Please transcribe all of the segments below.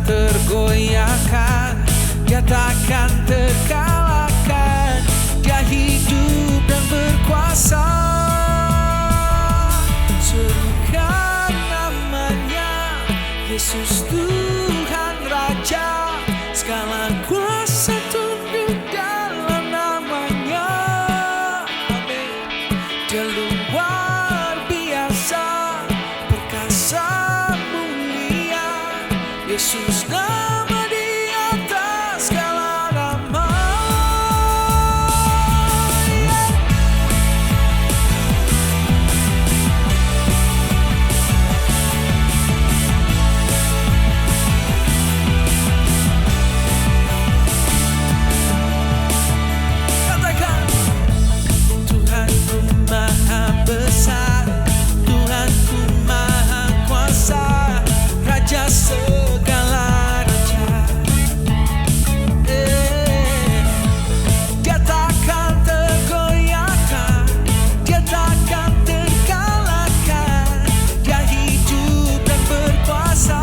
tergoyahkan, Dia takkan terkalahkan. Dia hidup dan berkuasa. Serukan namanya, Yesus Tuhan Raja. Segala kuasa tunduk dalam namanya. Amin. Dia luar biasa, perkasa, mulia. Yesus nama di atas segala nama. Katakan, Tuhanku maha besar, Tuhanku maha kuasa, Raja segala raja. Dia takkan tergoyahkan, Dia takkan terkalahkan. Dia hidup dan berkuasa.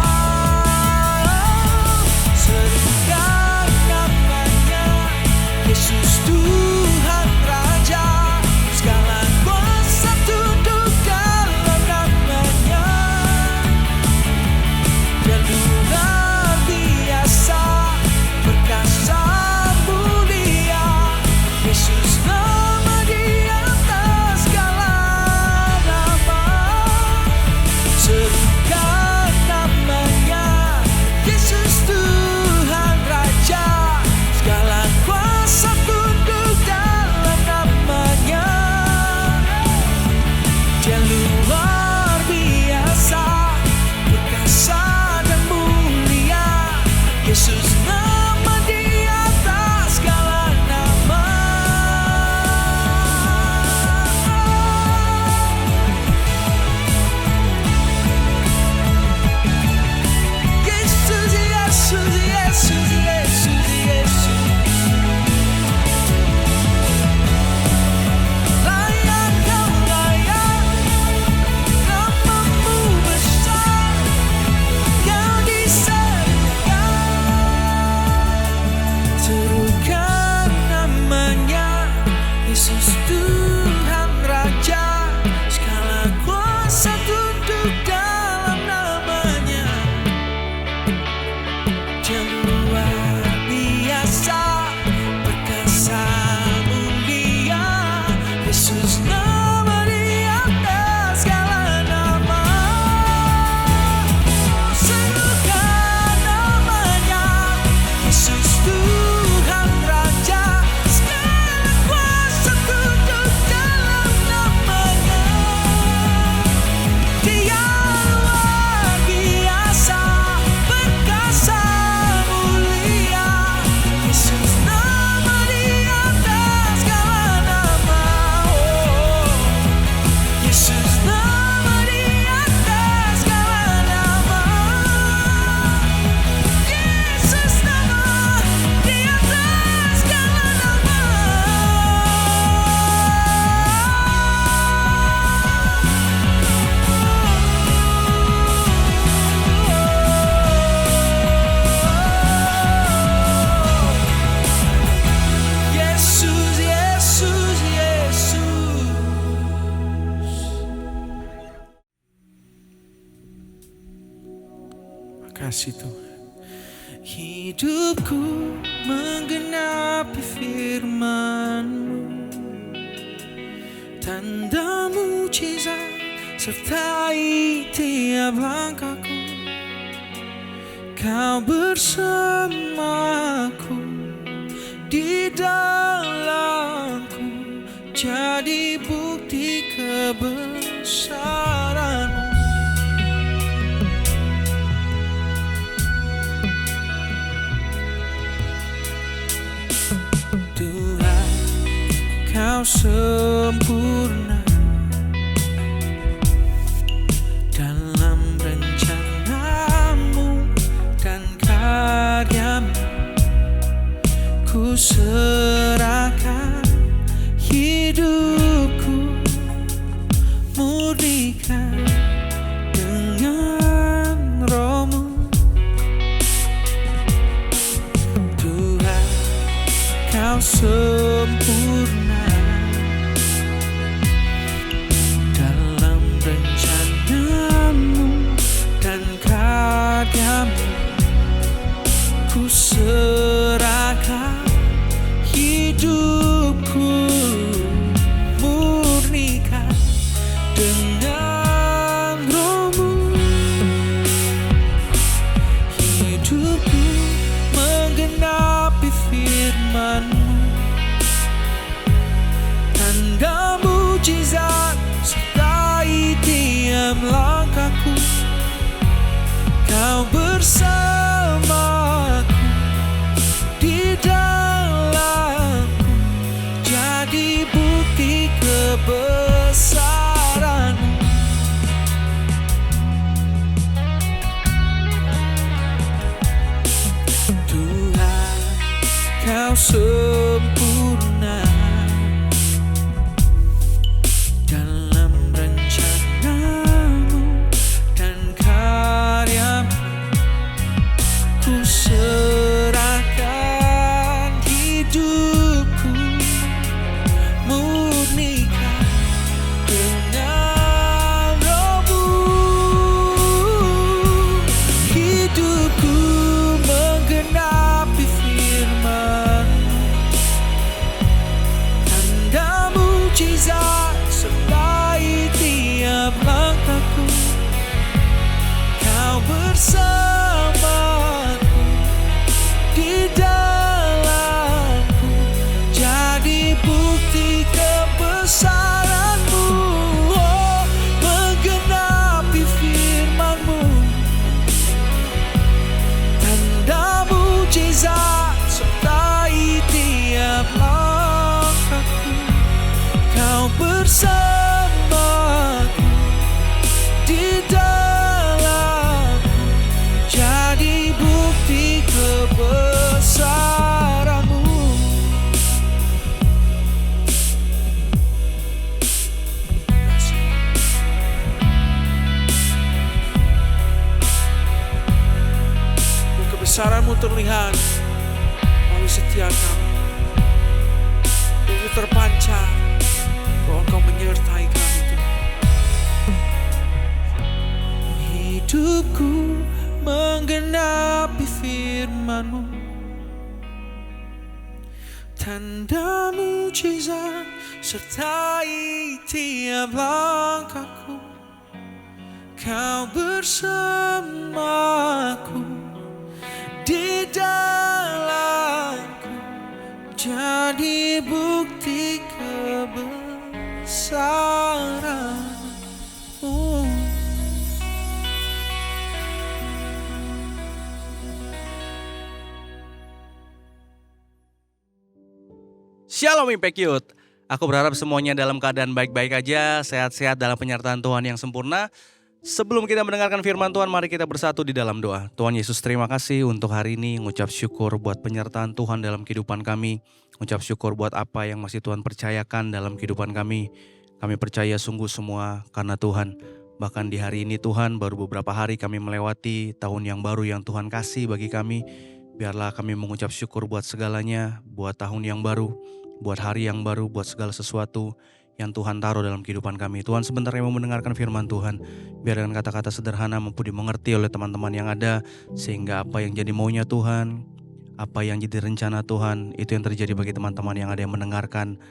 Serukan namanya, Yesus Tuhan Raja. Segala kuasa tunduk dalam namanya. Dia luar biasa, perkasa, mulia. Yesus nama di atas segala nama. Serukan namanya, Yesus Tuhan Raja. Segala kuasa tunduk dalam namanya. Dia luar biasa, perkasa dan mulia. Yesus nama di atas segala nama. Yesus, Yesus, Yesus, Yesus, Yesus. Layak Kau layak, namamu besar, Kau disembahkan. Serukan namanya, Yesus Tuhan Raja. Segala kuasa tunduk dalam namanya. Dia luar biasa, perkasa, mulia. Yesus nama di atas segala nama. Serukan namanya, Yesus Tuhan Raja. Segala kuasa tunduk dalam namanya. Dia luar biasa, perkasa, mulia. Yesus nama di atas segala nama. Yesus nama di atas segala nama. Yesus nama di atas segala nama. Yesus, Yesus, Yesus. Makasih Tuhan. Hidupku menggenapi firman-Mu, tanda mujizat sertai tiap langkahku. Kau bersamaku, di dalamku, jadi bukti kebesaran-Mu. Tuhan, Kau sempurna dalam rencana-Mu dan karya-Mu. Ku serahkan hidupku, murnikan dengan Roh-Mu. sempurna dalam rencanamu dan karyamu. Ku serahkan hidupku, murnikan dengan rohmu. Hidupku menggenapi firman-Mu, tanda mujizat sertai tiap langkahku. Kau bersamaku di dalamku, jadi bukti kebesaran-Mu. Tuhan, Kau sempurna dalam rencanamu dan karyamu. Ku serahkan hidupku, murnikan dengan rohmu. Hidupku menggenapi firman-Mu, tanda mujizat sertai tiap langkahku. Kau bersamaku di dalamku, jadi bukti kebesaran-Mu. Oh, menggenapi firman-Mu, tanda mujizat sertai tiap langkahku. Kau bersamaku di dalamku, jadi bukti kebesaran-Mu. Kebesaran-Mu terlihat melalui setiap kami. Itu terpancar bahwa Engkau menyertai kami, Tuhan. Hidupku menggenapi firman-Mu, tanda mujizat sertai tiap langkahku. Kau bersamaku di dalamku, jadi bukti kebesaran-Mu. Shalom Impact Youth. Aku berharap semuanya dalam keadaan baik-baik aja, sehat-sehat dalam penyertaan Tuhan yang sempurna. Sebelum kita mendengarkan firman Tuhan, mari kita bersatu di dalam doa. Tuhan Yesus, terima kasih untuk hari ini. Ngucap syukur buat penyertaan Tuhan dalam kehidupan kami. Ngucap syukur buat apa yang masih Tuhan percayakan dalam kehidupan kami. Kami percaya sungguh semua karena Tuhan. Bahkan di hari ini Tuhan, baru beberapa hari kami melewati tahun yang baru yang Tuhan kasih bagi kami. Biarlah kami mengucap syukur buat segalanya, buat tahun yang baru, buat hari yang baru, buat segala sesuatu yang Tuhan taruh dalam kehidupan kami. Tuhan, sebentar mau mendengarkan firman Tuhan. Biar dengan kata-kata sederhana mampu dimengerti oleh teman-teman yang ada. Sehingga apa yang jadi maunya Tuhan, apa yang jadi rencana Tuhan, itu yang terjadi bagi teman-teman yang ada yang mendengarkan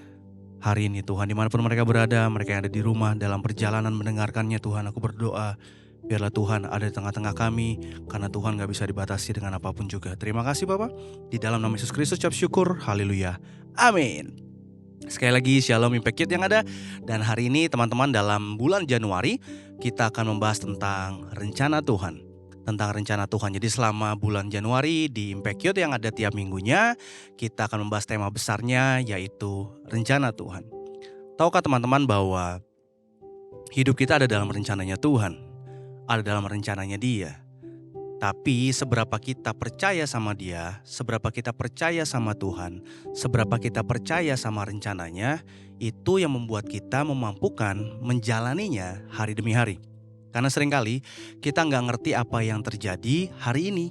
hari ini Tuhan. Dimanapun mereka berada, mereka yang ada di rumah, dalam perjalanan mendengarkannya Tuhan, aku berdoa biarlah Tuhan ada di tengah-tengah kami. Karena Tuhan gak bisa dibatasi dengan apapun juga. Terima kasih Bapak. Di dalam nama Yesus Kristus ucap syukur. Haleluya. Amin. Sekali lagi Shalom Impact Youth yang ada. Dan hari ini teman-teman, dalam bulan Januari kita akan membahas tentang rencana Tuhan. Tentang rencana Tuhan. Jadi selama bulan Januari di Impact Youth yang ada tiap minggunya, kita akan membahas tema besarnya, yaitu rencana Tuhan. Tahukah teman-teman bahwa hidup kita ada dalam rencananya Tuhan, ada dalam rencananya Dia. Tapi seberapa kita percaya sama Dia, seberapa kita percaya sama Tuhan, seberapa kita percaya sama rencananya, itu yang membuat kita memampukan menjalaninya hari demi hari. Karena seringkali kita nggak ngerti apa yang terjadi hari ini,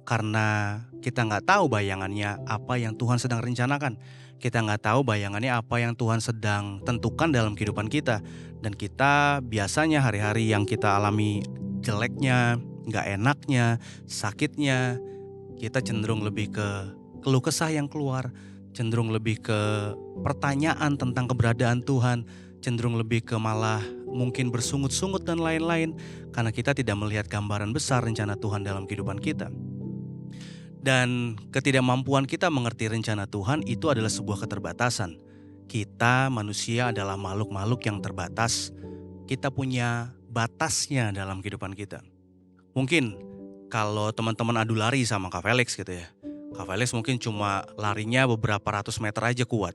Karena kita nggak tahu bayangannya apa yang Tuhan sedang rencanakan. Kita nggak tahu bayangannya apa yang Tuhan sedang tentukan dalam kehidupan kita. Dan kita biasanya hari-hari yang kita alami jeleknya, nggak enaknya, sakitnya, kita cenderung lebih ke keluh kesah yang keluar, cenderung lebih ke pertanyaan tentang keberadaan Tuhan, cenderung lebih ke malah mungkin bersungut-sungut dan lain-lain, karena kita tidak melihat gambaran besar rencana Tuhan dalam kehidupan kita. Dan ketidakmampuan kita mengerti rencana Tuhan itu adalah sebuah keterbatasan. Kita manusia adalah makhluk-makhluk yang terbatas. Kita punya batasnya dalam kehidupan kita. Mungkin kalau teman-teman adu lari sama Kak Felix gitu ya. Kak Felix mungkin cuma larinya beberapa ratus meter aja kuat.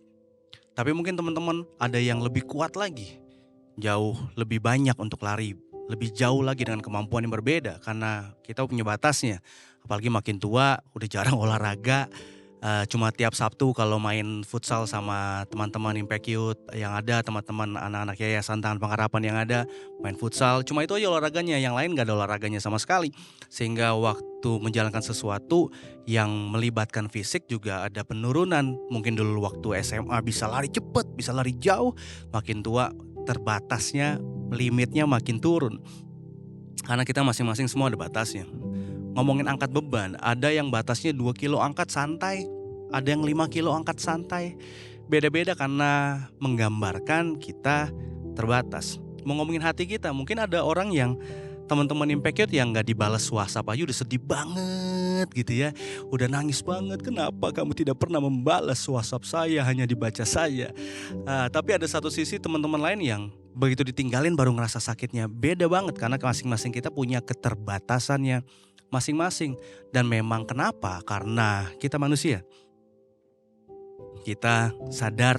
Tapi mungkin teman-teman ada yang lebih kuat lagi. Jauh lebih banyak untuk lari. Lebih jauh lagi dengan kemampuan yang berbeda. Karena kita punya batasnya. Apalagi makin tua udah jarang olahraga. Cuma tiap Sabtu kalau main futsal sama teman-teman Impact Youth yang ada, teman-teman anak-anak yayasan Tangan Pengharapan yang ada, main futsal. Cuma itu aja olahraganya, yang lain gak ada olahraganya sama sekali. Sehingga waktu menjalankan sesuatu yang melibatkan fisik juga ada penurunan. Mungkin dulu waktu SMA bisa lari cepet, bisa lari jauh. Makin tua terbatasnya, limitnya makin turun. Karena kita masing-masing semua ada batasnya. Ngomongin angkat beban, ada yang batasnya 2 kilo angkat santai, ada yang 5 kilo angkat santai. Beda-beda karena menggambarkan kita terbatas. Mau ngomongin hati kita, mungkin ada orang yang teman-teman Impact Youth yang gak dibalas WhatsApp aja udah sedih banget gitu ya. Udah nangis banget, kenapa kamu tidak pernah membalas WhatsApp saya, hanya dibaca saya. Tapi ada satu sisi teman-teman lain yang begitu ditinggalin baru ngerasa sakitnya. Beda banget karena masing-masing kita punya keterbatasannya masing-masing. Dan memang kenapa? Karena kita manusia. Kita sadar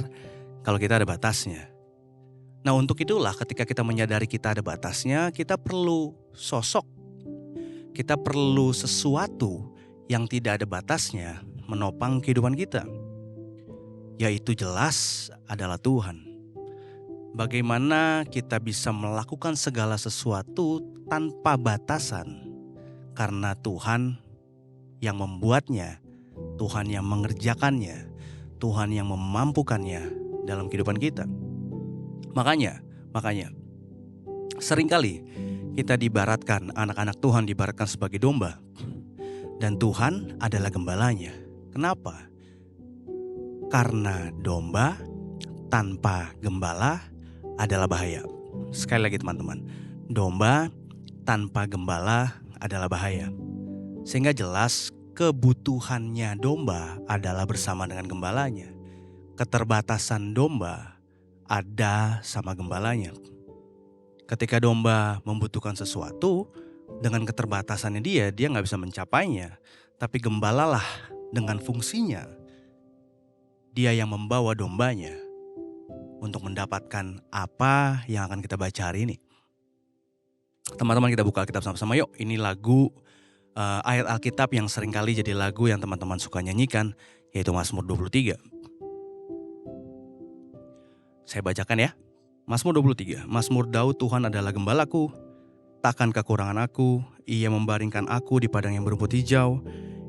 kalau kita ada batasnya. Nah untuk itulah ketika kita menyadari kita ada batasnya, kita perlu sosok. Kita perlu sesuatu yang tidak ada batasnya menopang kehidupan kita. Yaitu jelas adalah Tuhan. Bagaimana kita bisa melakukan segala sesuatu tanpa batasan? Karena Tuhan yang membuatnya, Tuhan yang mengerjakannya, Tuhan yang memampukannya dalam kehidupan kita. Makanya seringkali kita diibaratkan, anak-anak Tuhan diibaratkan sebagai domba. Dan Tuhan adalah gembalanya. Kenapa? Karena domba tanpa gembala adalah bahaya. Sekali lagi teman-teman, domba tanpa gembala adalah bahaya. Sehingga jelas kebutuhannya domba adalah bersama dengan gembalanya. Keterbatasan domba ada sama gembalanya. Ketika domba membutuhkan sesuatu, dengan keterbatasannya dia gak bisa mencapainya. Tapi gembalalah dengan fungsinya. Dia yang membawa dombanya untuk mendapatkan apa yang akan kita baca hari ini. Teman-teman kita buka Alkitab sama-sama yuk. Ini lagu ayat Alkitab yang seringkali jadi lagu yang teman-teman suka nyanyikan, yaitu Mazmur 23. Saya bacakan ya. Mazmur 23. Mazmur Daud, Tuhan adalah gembalaku, takkan kekurangan aku. Ia membaringkan aku di padang yang berumput hijau.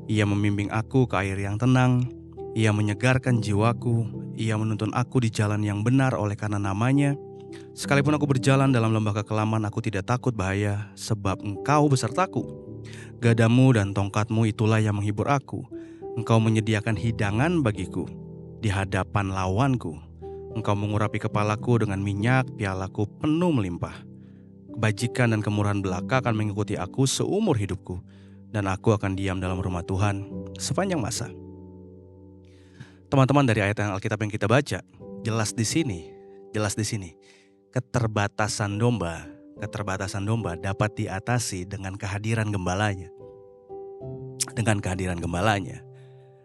Ia membimbing aku ke air yang tenang. Ia menyegarkan jiwaku. Ia menuntun aku di jalan yang benar oleh karena namanya. Sekalipun aku berjalan dalam lembah kekelaman, aku tidak takut bahaya, sebab Engkau besertaku. Gadamu dan tongkatmu itulah yang menghibur aku. Engkau menyediakan hidangan bagiku di hadapan lawanku. Engkau mengurapi kepalaku dengan minyak, pialaku penuh melimpah. Kebajikan dan kemurahan belaka akan mengikuti aku seumur hidupku, dan aku akan diam dalam rumah Tuhan sepanjang masa. Teman-teman, dari ayat Alkitab yang kita baca, jelas di sini. Keterbatasan domba dapat diatasi dengan kehadiran gembalanya.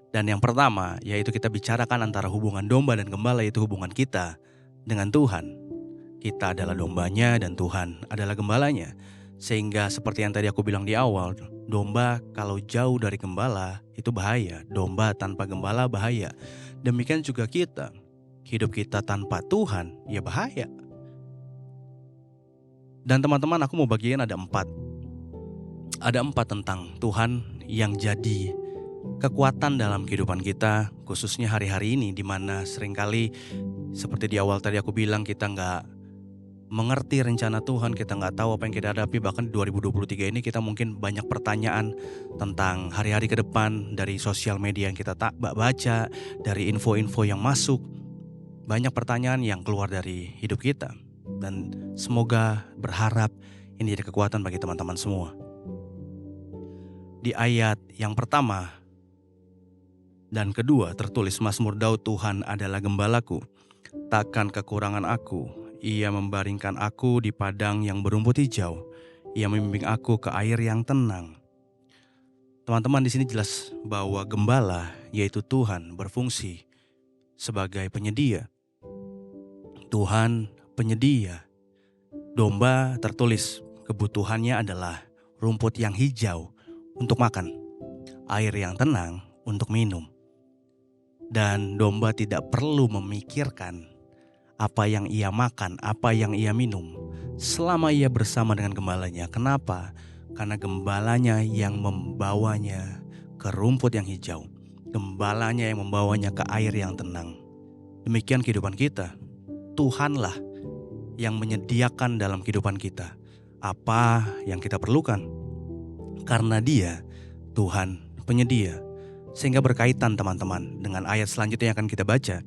Dan yang pertama, yaitu kita bicarakan antara hubungan domba dan gembala, yaitu hubungan kita dengan Tuhan. Kita adalah dombanya dan Tuhan adalah gembalanya. Sehingga seperti yang tadi aku bilang di awal, domba kalau jauh dari gembala itu bahaya. Domba tanpa gembala bahaya. Demikian juga kita. Hidup kita tanpa Tuhan ya bahaya. Dan teman-teman, aku mau bagiin ada 4 tentang Tuhan yang jadi kekuatan dalam kehidupan kita, khususnya hari-hari ini, di mana seringkali seperti di awal tadi aku bilang, kita nggak mengerti rencana Tuhan, kita nggak tahu apa yang kita hadapi. Bahkan di 2023 ini kita mungkin banyak pertanyaan tentang hari-hari ke depan dari sosial media yang kita tak baca, dari info-info yang masuk. Banyak pertanyaan yang keluar dari hidup kita. Dan semoga berharap ini jadi kekuatan bagi teman-teman semua. Di ayat yang pertama dan kedua tertulis, Mazmur Daud, Tuhan adalah gembalaku, takkan kekurangan aku. Ia membaringkan aku di padang yang berumput hijau. Ia membimbing aku ke air yang tenang. Teman-teman, di sini jelas bahwa gembala, yaitu Tuhan, berfungsi sebagai penyedia. Tuhan penyedia. Domba tertulis kebutuhannya adalah rumput yang hijau untuk makan, air yang tenang untuk minum. Dan domba tidak perlu memikirkan apa yang ia makan, apa yang ia minum, selama ia bersama dengan gembalanya. Kenapa? Karena gembalanya yang membawanya ke rumput yang hijau, gembalanya yang membawanya ke air yang tenang. Demikian kehidupan kita. Tuhanlah yang menyediakan dalam kehidupan kita apa yang kita perlukan, karena Dia Tuhan penyedia. Sehingga berkaitan teman-teman dengan ayat selanjutnya yang akan kita baca.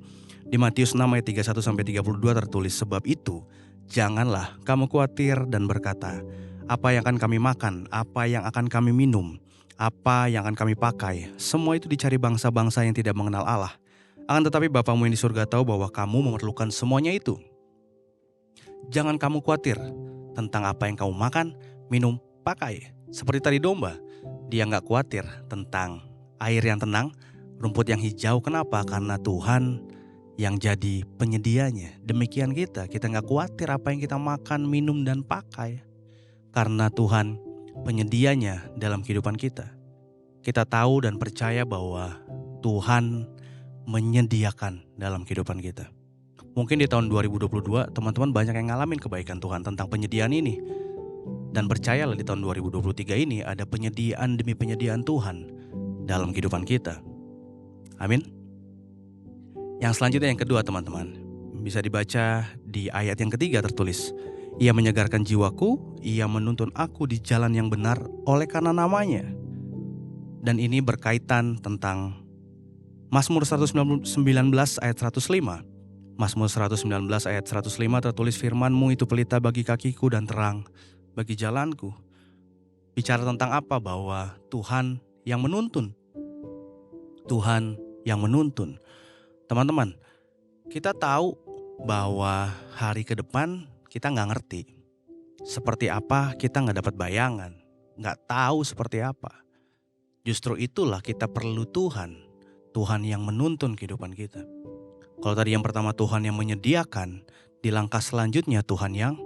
Di Matius 6 ayat 31-32 tertulis, sebab itu janganlah kamu khawatir dan berkata, apa yang akan kami makan, apa yang akan kami minum, apa yang akan kami pakai. Semua itu dicari bangsa-bangsa yang tidak mengenal Allah. Akan tetapi Bapamu yang di surga tahu bahwa kamu memerlukan semuanya itu. Jangan kamu khawatir tentang apa yang kamu makan, minum, pakai. Seperti tadi domba, dia gak khawatir tentang air yang tenang, rumput yang hijau. Kenapa? Karena Tuhan yang jadi penyedianya. Demikian kita gak khawatir apa yang kita makan, minum, dan pakai, karena Tuhan penyedianya dalam kehidupan kita. Kita tahu dan percaya bahwa Tuhan menyediakan dalam kehidupan kita. Mungkin di tahun 2022 teman-teman banyak yang ngalamin kebaikan Tuhan tentang penyediaan ini. Dan percayalah di tahun 2023 ini ada penyediaan demi penyediaan Tuhan dalam kehidupan kita. Amin. Yang selanjutnya yang kedua teman-teman, bisa dibaca di ayat yang ketiga tertulis, ia menyegarkan jiwaku, ia menuntun aku di jalan yang benar oleh karena namanya. Dan ini berkaitan tentang Mazmur 119 ayat 105. Mazmur 119 ayat 105 tertulis, firman-Mu itu pelita bagi kakiku dan terang bagi jalanku. Bicara tentang apa? Bahwa Tuhan yang menuntun. Tuhan yang menuntun. Teman-teman, kita tahu bahwa hari ke depan kita gak ngerti seperti apa, kita gak dapat bayangan, gak tahu seperti apa. Justru itulah kita perlu Tuhan, Tuhan yang menuntun kehidupan kita. Kalau tadi yang pertama Tuhan yang menyediakan, di langkah selanjutnya Tuhan yang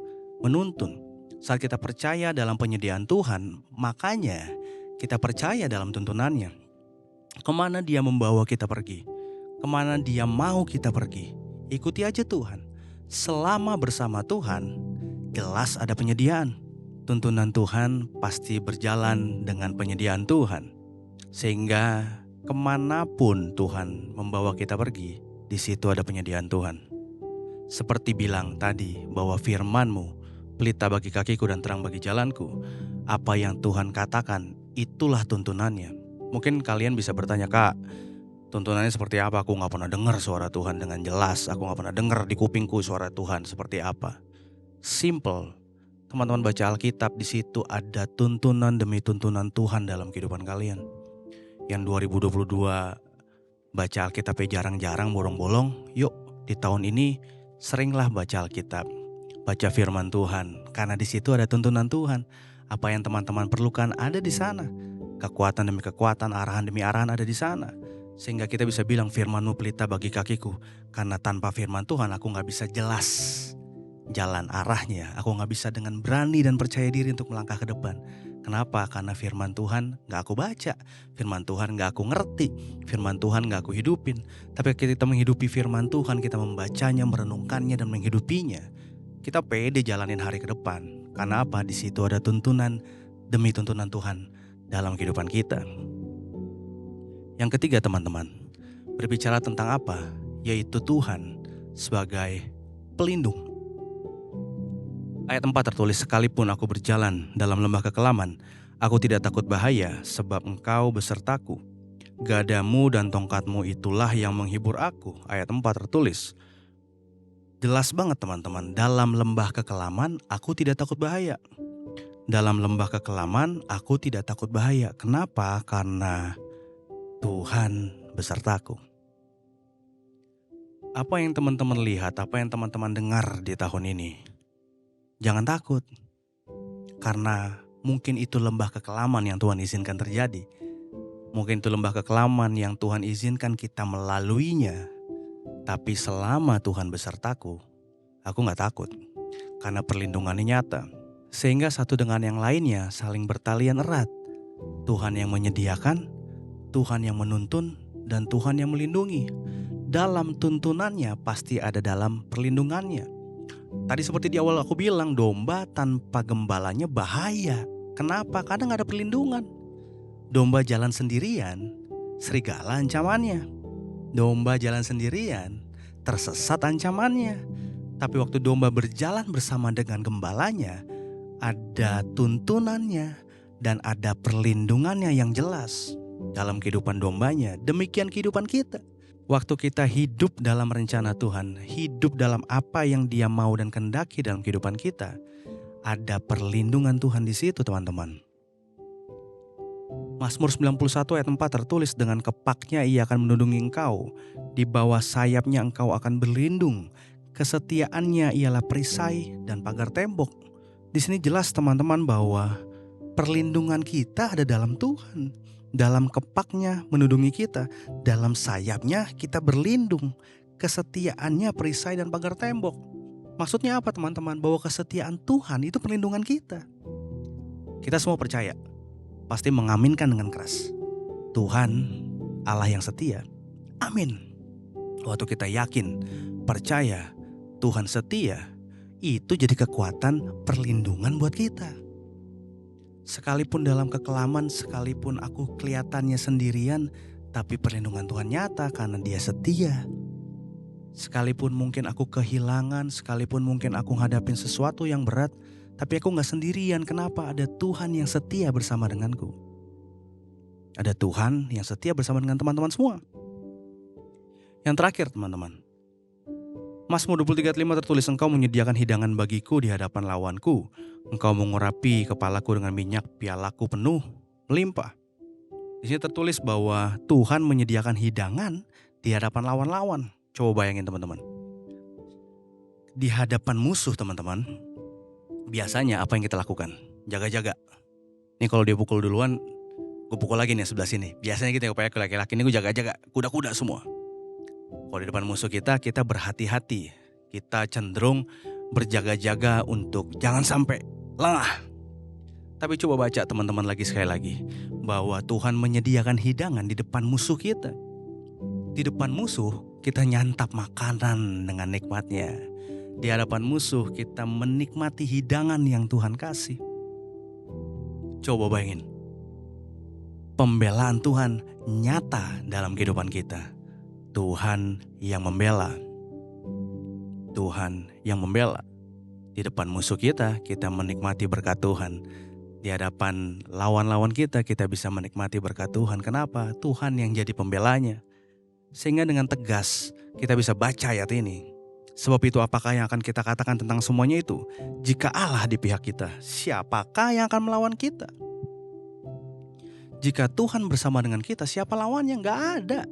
menuntun. Saat kita percaya dalam penyediaan Tuhan, makanya kita percaya dalam tuntunannya. Kemana Dia membawa kita pergi, kemana Dia mau kita pergi, ikuti aja Tuhan. Selama bersama Tuhan, jelas ada penyediaan. Tuntunan Tuhan pasti berjalan dengan penyediaan Tuhan. Sehingga kemanapun Tuhan membawa kita pergi, di situ ada penyediaan Tuhan. Seperti bilang tadi bahwa firman-Mu pelita bagi kakiku dan terang bagi jalanku. Apa yang Tuhan katakan, itulah tuntunannya. Mungkin kalian bisa bertanya, Kak, tuntunannya seperti apa? Aku gak pernah dengar suara Tuhan dengan jelas. Aku gak pernah dengar di kupingku suara Tuhan seperti apa. Simple. Teman-teman baca Alkitab, di situ ada tuntunan demi tuntunan Tuhan dalam kehidupan kalian. Yang 2022 baca Alkitabnya jarang-jarang, bolong-bolong. Yuk, di tahun ini seringlah baca Alkitab, baca firman Tuhan, karena di situ ada tuntunan Tuhan. Apa yang teman-teman perlukan ada di sana. Kekuatan demi kekuatan, arahan demi arahan ada di sana. Sehingga kita bisa bilang firman-Mu pelita bagi kakiku. Karena tanpa firman Tuhan aku gak bisa jelas jalan arahnya. Aku gak bisa dengan berani dan percaya diri untuk melangkah ke depan. Kenapa? Karena firman Tuhan gak aku baca, firman Tuhan gak aku ngerti, firman Tuhan gak aku hidupin. Tapi ketika kita menghidupi firman Tuhan, kita membacanya, merenungkannya, dan menghidupinya, kita pede jalanin hari ke depan. Karena apa? Di situ ada tuntunan demi tuntunan Tuhan. dalam kehidupan kita. Yang ketiga teman-teman, berbicara tentang apa? Yaitu Tuhan sebagai pelindung. Ayat 4 tertulis, sekalipun aku berjalan dalam lembah kekelaman, aku tidak takut bahaya sebab Engkau besertaku. Gadamu dan tongkatmu itulah yang menghibur aku. Ayat 4 tertulis. Jelas banget teman-teman, dalam lembah kekelaman aku tidak takut bahaya. Dalam lembah kekelaman aku tidak takut bahaya. Kenapa? Karena Tuhan besertaku. Apa yang teman-teman lihat, apa yang teman-teman dengar di tahun ini, jangan takut. Karena mungkin itu lembah kekelaman yang Tuhan izinkan terjadi. Mungkin itu lembah kekelaman yang Tuhan izinkan kita melaluinya. Tapi selama Tuhan besertaku, aku gak takut. Karena perlindungannya nyata. Sehingga satu dengan yang lainnya saling bertalian erat. Tuhan yang menyediakan, Tuhan yang menuntun, dan Tuhan yang melindungi. Dalam tuntunannya pasti ada dalam perlindungannya. Tadi seperti di awal aku bilang, domba tanpa gembalanya bahaya. Kenapa? Karena gak ada perlindungan. Domba jalan sendirian, serigala ancamannya. Domba jalan sendirian, tersesat ancamannya. Tapi waktu domba berjalan bersama dengan gembalanya, ada tuntunannya dan ada perlindungannya yang jelas dalam kehidupan dombanya. Demikian kehidupan kita. Waktu kita hidup dalam rencana Tuhan, hidup dalam apa yang Dia mau dan kehendaki dalam kehidupan kita, ada perlindungan Tuhan di situ, teman-teman. Mazmur 91 ayat 4 tertulis, dengan kepaknya Ia akan melindungi engkau, di bawah sayapnya engkau akan berlindung, kesetiaannya ialah perisai dan pagar tembok. Di sini jelas teman-teman bahwa perlindungan kita ada dalam Tuhan. Dalam kepaknya melindungi kita, dalam sayapnya kita berlindung, kesetiaannya perisai dan pagar tembok. Maksudnya apa teman-teman? Bahwa kesetiaan Tuhan itu perlindungan kita. Kita semua percaya, pasti mengaminkan dengan keras, Tuhan Allah yang setia. Amin. Waktu kita yakin, percaya Tuhan setia, itu jadi kekuatan perlindungan buat kita. Sekalipun dalam kekelaman, sekalipun aku kelihatannya sendirian, tapi perlindungan Tuhan nyata karena Dia setia. Sekalipun mungkin aku kehilangan, sekalipun mungkin aku ngadapin sesuatu yang berat, tapi aku gak sendirian. Kenapa? Ada Tuhan yang setia bersama denganku. Ada Tuhan yang setia bersama dengan teman-teman semua. Yang terakhir teman-teman, Mazmur 23:5 tertulis, engkau menyediakan hidangan bagiku di hadapan lawanku. Engkau mengurapi kepalaku dengan minyak, pialaku penuh melimpah. Di sini tertulis bahwa Tuhan menyediakan hidangan di hadapan lawan-lawan. Coba bayangin teman-teman. Di hadapan musuh teman-teman, biasanya apa yang kita lakukan? Jaga-jaga. Ini kalau dia pukul duluan, gue pukul lagi nih sebelah sini. Biasanya kita upaya ke laki-laki ini gue jaga-jaga, kuda-kuda semua. Kalau di depan musuh kita berhati-hati. Kita cenderung berjaga-jaga untuk jangan sampai lengah. Tapi coba baca teman-teman lagi sekali lagi, bahwa Tuhan menyediakan hidangan di depan musuh kita. Di depan musuh kita nyantap makanan dengan nikmatnya. Di hadapan musuh kita menikmati hidangan yang Tuhan kasih. Coba bayangin, pembelaan Tuhan nyata dalam kehidupan kita. Tuhan yang membela. Tuhan yang membela. Di depan musuh kita menikmati berkat Tuhan. Di hadapan lawan-lawan kita bisa menikmati berkat Tuhan. Kenapa? Tuhan yang jadi pembelanya. Sehingga dengan tegas kita bisa baca ayat ini. Sebab itu apakah yang akan kita katakan tentang semuanya itu? Jika Allah di pihak kita, siapakah yang akan melawan kita? Jika Tuhan bersama dengan kita, siapa lawannya? Gak ada.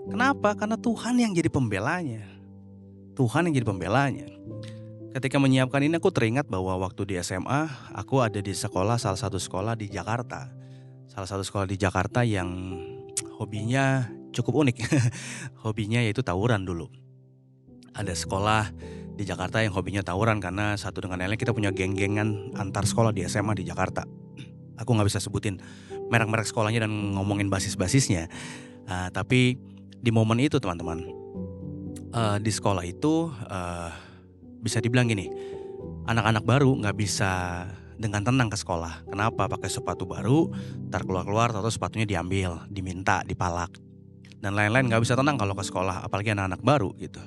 Kenapa? Karena Tuhan yang jadi pembelanya. Tuhan yang jadi pembelanya. Ketika menyiapkan ini aku teringat bahwa waktu di SMA aku ada di sekolah, salah satu sekolah di Jakarta. Salah satu sekolah di Jakarta yang hobinya cukup unik. Hobinya yaitu tawuran dulu. Ada sekolah di Jakarta yang hobinya tawuran karena satu dengan lain kita punya geng-gengan antar sekolah di SMA di Jakarta. Aku gak bisa sebutin merek-merek sekolahnya dan ngomongin basis-basisnya. Tapi di momen itu teman-teman, di sekolah itu bisa dibilang gini, anak-anak baru gak bisa dengan tenang ke sekolah. Kenapa? Pakai sepatu baru, ntar keluar-keluar atau sepatunya diambil, diminta, dipalak. Dan lain-lain, gak bisa tenang kalau ke sekolah, apalagi anak-anak baru gitu.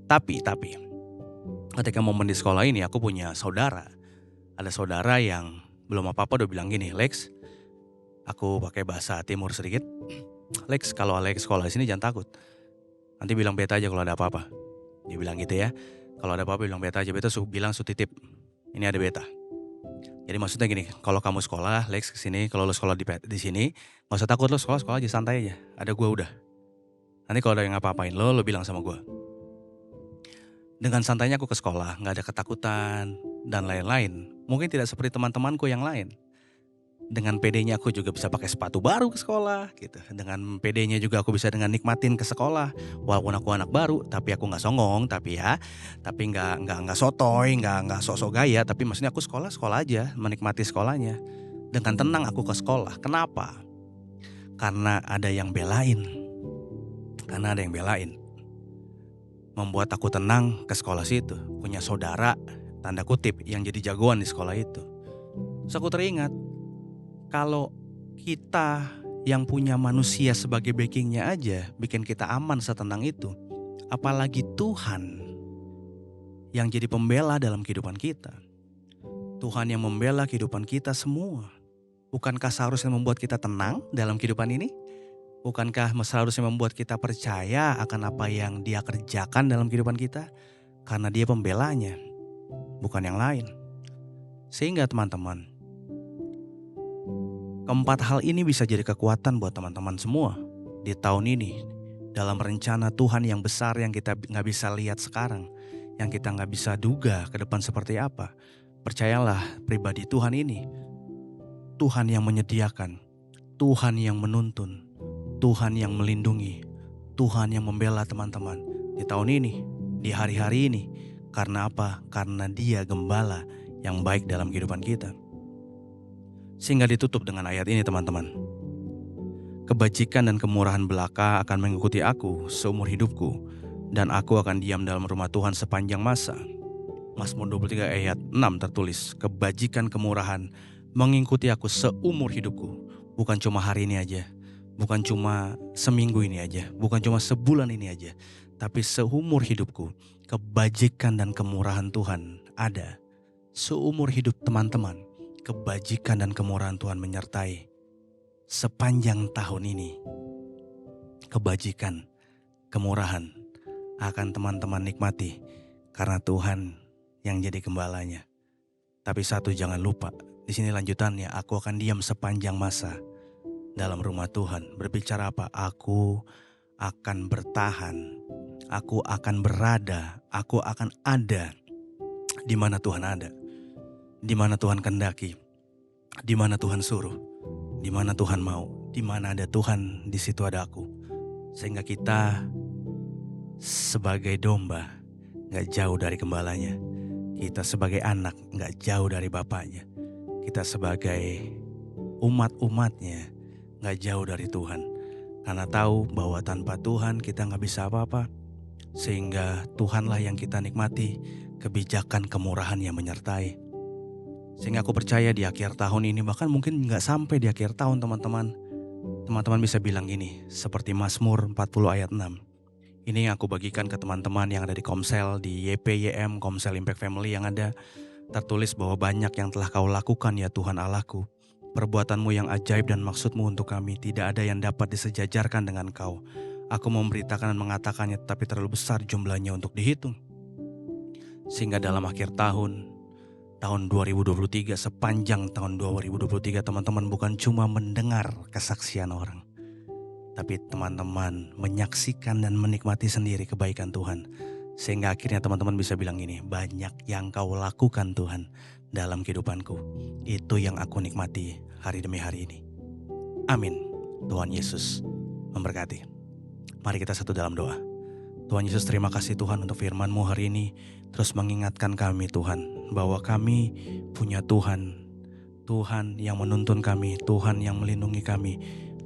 Tapi, ketika momen di sekolah ini aku punya saudara. Ada saudara yang belum apa-apa udah bilang gini, Lex, aku pakai bahasa timur sedikit. Lex, kalau Alex sekolah di sini jangan takut. Nanti bilang beta aja kalau ada apa-apa. Dia bilang gitu ya. Kalau ada apa-apa bilang beta aja, beta bilang titip. Ini ada beta. Jadi maksudnya gini, kalau kamu sekolah, Lex kesini, kalau lo sekolah di sini, gak usah takut, lo sekolah aja, santai aja. Ada gue udah. Nanti kalau ada yang ngapa-ngapain lo bilang sama gue. Dengan santainya aku ke sekolah, gak ada ketakutan dan lain-lain. Mungkin tidak seperti teman-temanku yang lain. Dengan PD-nya aku juga bisa pakai sepatu baru ke sekolah gitu. Dengan PD-nya juga aku bisa dengan nikmatin ke sekolah. Walaupun aku anak baru, tapi aku nggak songong, tapi nggak sotoy, nggak sok-sok gaya. Tapi maksudnya aku sekolah aja, menikmati sekolahnya. Dengan tenang aku ke sekolah. Kenapa? Karena ada yang belain. Membuat aku tenang ke sekolah situ. Punya saudara, tanda kutip, yang jadi jagoan di sekolah itu. Terus aku teringat, kalau kita yang punya manusia sebagai backingnya aja bikin kita aman setenang itu, apalagi Tuhan yang jadi pembela dalam kehidupan kita. Tuhan yang membela kehidupan kita semua. Bukankah seharusnya membuat kita tenang dalam kehidupan ini? Bukankah seharusnya membuat kita percaya akan apa yang Dia kerjakan dalam kehidupan kita? Karena Dia pembelanya, bukan yang lain. Sehingga teman-teman, keempat hal ini bisa jadi kekuatan buat teman-teman semua di tahun ini. Dalam rencana Tuhan yang besar yang kita gak bisa lihat sekarang. Yang kita gak bisa duga ke depan seperti apa. Percayalah, pribadi Tuhan ini, Tuhan yang menyediakan, Tuhan yang menuntun, Tuhan yang melindungi, Tuhan yang membela teman-teman di tahun ini, di hari-hari ini. Karena apa? Karena Dia gembala yang baik dalam kehidupan kita. Sehingga ditutup dengan ayat ini teman-teman. Kebajikan dan kemurahan belaka akan mengikuti aku seumur hidupku, dan aku akan diam dalam rumah Tuhan sepanjang masa. Mazmur 23 ayat 6 tertulis, kebajikan kemurahan mengikuti aku seumur hidupku. Bukan cuma hari ini aja, bukan cuma seminggu ini aja, bukan cuma sebulan ini aja, tapi seumur hidupku kebajikan dan kemurahan Tuhan ada. Seumur hidup teman-teman, kebajikan dan kemurahan Tuhan menyertai sepanjang tahun ini. Kebajikan, kemurahan akan teman-teman nikmati karena Tuhan yang jadi gembalanya. Tapi satu jangan lupa, di sini lanjutannya, aku akan diam sepanjang masa dalam rumah Tuhan. Berbicara apa? Aku akan bertahan, aku akan berada, aku akan ada di mana Tuhan ada. Di mana Tuhan kehendaki, di mana Tuhan suruh, di mana Tuhan mau, di mana ada Tuhan, di situ ada aku. Sehingga kita sebagai domba gak jauh dari gembalanya. Kita sebagai anak gak jauh dari bapaknya. Kita sebagai umat-umatnya gak jauh dari Tuhan. Karena tahu bahwa tanpa Tuhan kita gak bisa apa-apa. Sehingga Tuhanlah yang kita nikmati, kebijakan kemurahan yang menyertai. Sehingga aku percaya di akhir tahun ini, bahkan mungkin gak sampai di akhir tahun teman-teman, teman-teman bisa bilang gini, seperti Mazmur 40 ayat 6. Ini yang aku bagikan ke teman-teman yang ada di Komsel, di YPYM, Komsel Impact Family yang ada. Tertulis bahwa banyak yang telah kau lakukan ya Tuhan Allahku. Perbuatanmu yang ajaib dan maksudmu untuk kami, tidak ada yang dapat disejajarkan dengan kau. Aku memberitakan dan mengatakannya, tetapi terlalu besar jumlahnya untuk dihitung. Sehingga dalam akhir tahun 2023, sepanjang tahun 2023 teman-teman bukan cuma mendengar kesaksian orang, tapi teman-teman menyaksikan dan menikmati sendiri kebaikan Tuhan. Sehingga akhirnya teman-teman bisa bilang ini, banyak yang kau lakukan Tuhan dalam kehidupanku. Itu yang aku nikmati hari demi hari ini. Amin. Tuhan Yesus memberkati. Mari kita satu dalam doa. Tuhan Yesus, terima kasih Tuhan untuk firman-Mu hari ini. Terus mengingatkan kami Tuhan, bahwa kami punya Tuhan. Tuhan yang menuntun kami, Tuhan yang melindungi kami,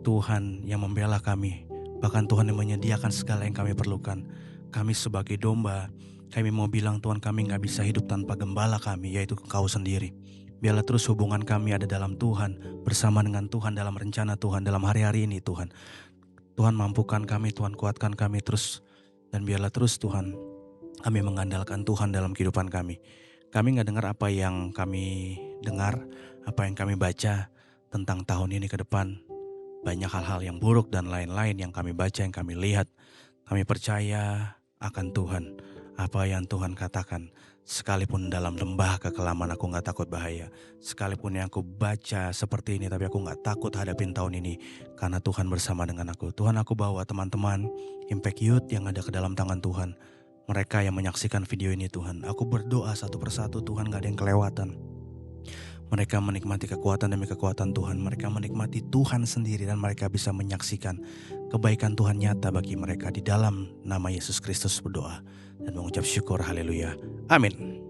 Tuhan yang membela kami. Bahkan Tuhan yang menyediakan segala yang kami perlukan. Kami sebagai domba, kami mau bilang Tuhan, kami gak bisa hidup tanpa gembala kami, yaitu Engkau sendiri. Biarlah terus hubungan kami ada dalam Tuhan, bersama dengan Tuhan dalam rencana Tuhan dalam hari-hari ini Tuhan. Tuhan mampukan kami, Tuhan kuatkan kami terus. Dan biarlah terus Tuhan kami mengandalkan Tuhan dalam kehidupan kami. Kami gak dengar apa yang kami dengar, apa yang kami baca tentang tahun ini ke depan. Banyak hal-hal yang buruk dan lain-lain yang kami baca, yang kami lihat. Kami percaya akan Tuhan, apa yang Tuhan katakan. Sekalipun dalam lembah kekelaman aku gak takut bahaya. Sekalipun yang aku baca seperti ini, tapi aku gak takut hadapin tahun ini. Karena Tuhan bersama dengan aku. Tuhan, aku bawa teman-teman Impact Youth yang ada ke dalam tangan Tuhan. Mereka yang menyaksikan video ini Tuhan. Aku berdoa satu persatu Tuhan, gak ada yang kelewatan. Mereka menikmati kekuatan demi kekuatan Tuhan. Mereka menikmati Tuhan sendiri dan mereka bisa menyaksikan kebaikan Tuhan nyata bagi mereka. Di dalam nama Yesus Kristus berdoa dan mengucap syukur. Haleluya. Amin.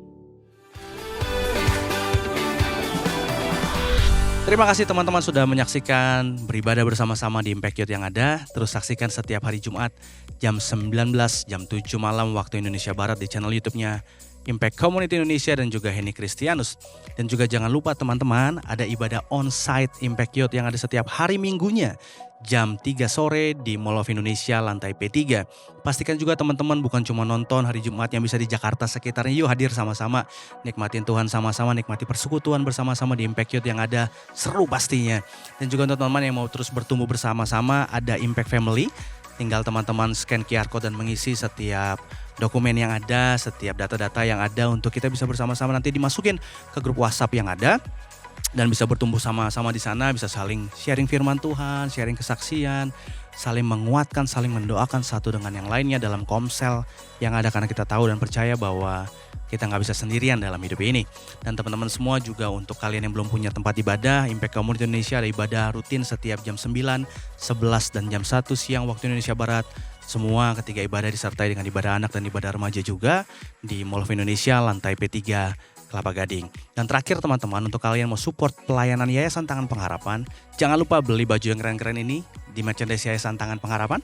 Terima kasih teman-teman sudah menyaksikan beribadah bersama-sama di Impact Youth yang ada. Terus saksikan setiap hari Jumat jam 19, jam 7 malam waktu Indonesia Barat di channel YouTube-nya Impact Community Indonesia dan juga Henny Kristianus. Dan juga jangan lupa teman-teman, ada ibadah on-site Impact Youth yang ada setiap hari Minggunya jam 3 sore di Mall of Indonesia lantai P3. Pastikan juga teman-teman bukan cuma nonton hari Jumat yang bisa di Jakarta sekitarnya. Yuk hadir sama-sama, nikmatin Tuhan sama-sama, nikmati persekutuan bersama-sama di Impact Youth yang ada. Seru pastinya. Dan juga untuk teman-teman yang mau terus bertumbuh bersama-sama, ada Impact Family. Tinggal teman-teman scan QR code dan mengisi setiap dokumen yang ada, setiap data-data yang ada untuk kita bisa bersama-sama nanti dimasukin ke grup WhatsApp yang ada dan bisa bertumbuh sama-sama di sana, bisa saling sharing firman Tuhan, sharing kesaksian, saling menguatkan, saling mendoakan satu dengan yang lainnya dalam komsel yang ada, karena kita tahu dan percaya bahwa kita gak bisa sendirian dalam hidup ini. Dan teman-teman semua juga untuk kalian yang belum punya tempat ibadah, Impact Community Indonesia ada ibadah rutin setiap jam 9, 11 dan jam 1 siang waktu Indonesia Barat. Semua ketiga ibadah disertai dengan ibadah anak dan ibadah remaja juga di Mall of Indonesia lantai P3 Kelapa Gading. Dan terakhir teman-teman, untuk kalian mau support pelayanan Yayasan Tangan Pengharapan, jangan lupa beli baju yang keren-keren ini di merchandise Yayasan Tangan Pengharapan.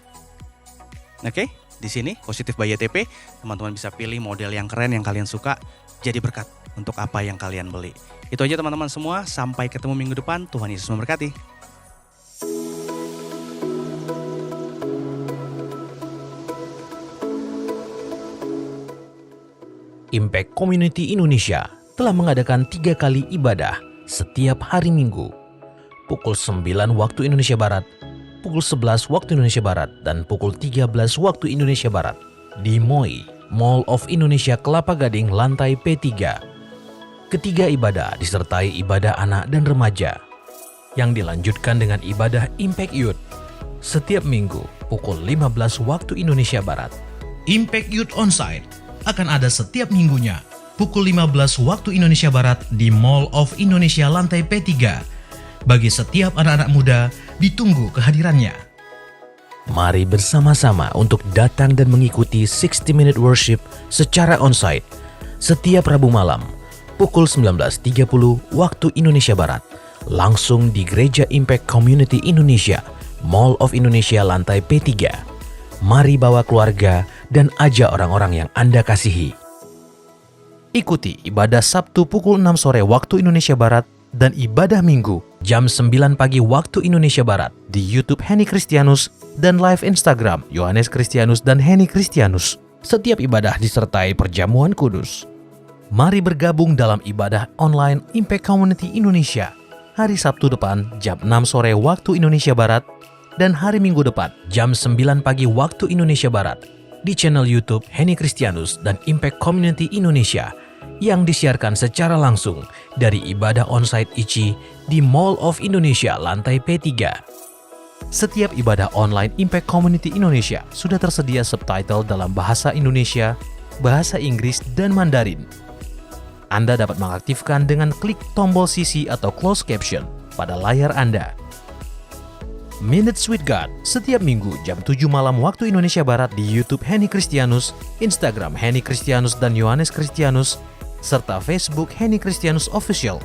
Oke, di sini Positif by YTP, teman-teman bisa pilih model yang keren yang kalian suka, jadi berkat untuk apa yang kalian beli. Itu aja teman-teman semua, sampai ketemu minggu depan, Tuhan Yesus memberkati. Impact Community Indonesia telah mengadakan 3 kali ibadah setiap hari Minggu. Pukul 9 waktu Indonesia Barat, pukul 11 waktu Indonesia Barat, dan pukul 13 waktu Indonesia Barat di MOI, Mall of Indonesia Kelapa Gading lantai P3. Ketiga ibadah disertai ibadah anak dan remaja yang dilanjutkan dengan ibadah Impact Youth setiap minggu pukul 15 waktu Indonesia Barat. Impact Youth Onsite akan ada setiap minggunya pukul 15 waktu Indonesia Barat di Mall of Indonesia lantai P3. Bagi setiap anak-anak muda, ditunggu kehadirannya. Mari bersama-sama untuk datang dan mengikuti 60 Minute Worship secara onsite setiap Rabu malam pukul 19.30 waktu Indonesia Barat, langsung di Gereja Impact Community Indonesia, Mall of Indonesia lantai P3. Mari bawa keluarga dan ajak orang-orang yang Anda kasihi. Ikuti ibadah Sabtu pukul 6 sore waktu Indonesia Barat dan ibadah Minggu jam 9 pagi waktu Indonesia Barat di YouTube Henny Kristianus dan live Instagram Yohanes Kristianus dan Henny Kristianus. Setiap ibadah disertai perjamuan kudus. Mari bergabung dalam ibadah online Impact Community Indonesia hari Sabtu depan jam 6 sore waktu Indonesia Barat dan hari Minggu depan jam 9 pagi waktu Indonesia Barat di channel YouTube Henny Kristianus dan Impact Community Indonesia yang disiarkan secara langsung dari ibadah onsite ICI di Mall of Indonesia lantai P3. Setiap ibadah online Impact Community Indonesia sudah tersedia subtitle dalam bahasa Indonesia, bahasa Inggris, dan Mandarin. Anda dapat mengaktifkan dengan klik tombol CC atau closed caption pada layar Anda. Minutes with God setiap minggu jam 7 malam waktu Indonesia Barat di YouTube Henny Kristianus, Instagram Henny Kristianus dan Yohanes Kristianus, serta Facebook Henny Kristianus Official.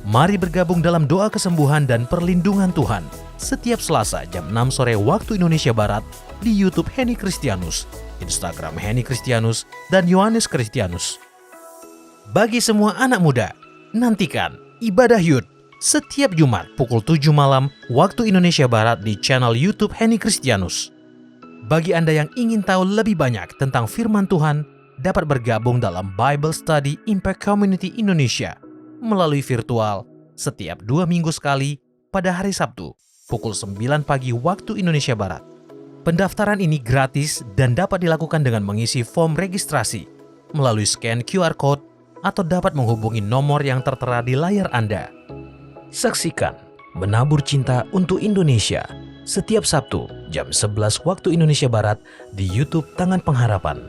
Mari bergabung dalam doa kesembuhan dan perlindungan Tuhan setiap Selasa jam 6 sore waktu Indonesia Barat di YouTube Henny Kristianus, Instagram Henny Kristianus dan Yohanes Kristianus. Bagi semua anak muda, Nantikan ibadah Youth setiap Jumat pukul 7 malam waktu Indonesia Barat di channel YouTube Henny Kristianus. Bagi Anda yang ingin tahu lebih banyak tentang firman Tuhan, dapat bergabung dalam Bible Study Impact Community Indonesia melalui virtual setiap 2 minggu sekali pada hari Sabtu pukul 9 pagi waktu Indonesia Barat. Pendaftaran ini gratis dan dapat dilakukan dengan mengisi form registrasi melalui scan QR Code atau dapat menghubungi nomor yang tertera di layar Anda. Saksikan Menabur Cinta untuk Indonesia setiap Sabtu jam 11 waktu Indonesia Barat di YouTube Tangan Pengharapan.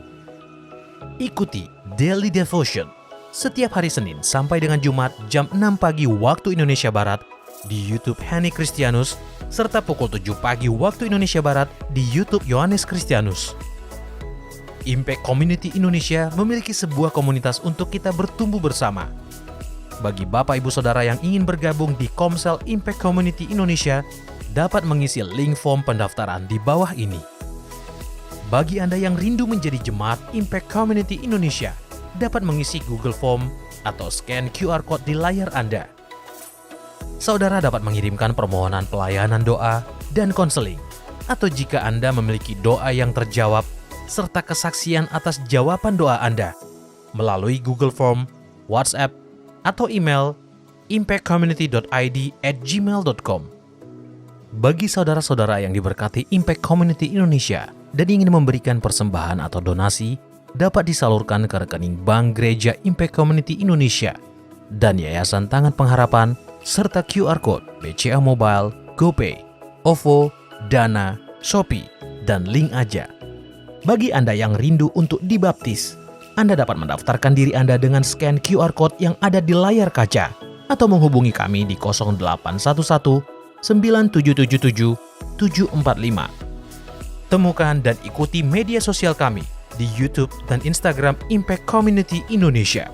Ikuti Daily Devotion setiap hari Senin sampai dengan Jumat jam 6 pagi waktu Indonesia Barat di YouTube Henny Kristianus serta pukul 7 pagi waktu Indonesia Barat di YouTube Yohanes Kristianus. Impact Community Indonesia memiliki sebuah komunitas untuk kita bertumbuh bersama. Bagi Bapak Ibu Saudara yang ingin bergabung di Komsel Impact Community Indonesia, dapat mengisi link form pendaftaran di bawah ini. Bagi Anda yang rindu menjadi jemaat Impact Community Indonesia, dapat mengisi Google Form atau scan QR Code di layar Anda. Saudara dapat mengirimkan permohonan pelayanan doa dan konseling, atau jika Anda memiliki doa yang terjawab, serta kesaksian atas jawaban doa Anda melalui Google Form, WhatsApp, atau email impactcommunity.id@gmail.com. Bagi saudara-saudara yang diberkati Impact Community Indonesia dan ingin memberikan persembahan atau donasi, dapat disalurkan ke rekening Bank Gereja Impact Community Indonesia dan Yayasan Tangan Pengharapan serta QR Code BCA Mobile, GoPay, OVO, Dana, Shopee, dan Link Aja. Bagi Anda yang rindu untuk dibaptis, Anda dapat mendaftarkan diri Anda dengan scan QR Code yang ada di layar kaca atau menghubungi kami di 0811 9777 745. Temukan dan ikuti media sosial kami di YouTube dan Instagram Impact Community Indonesia.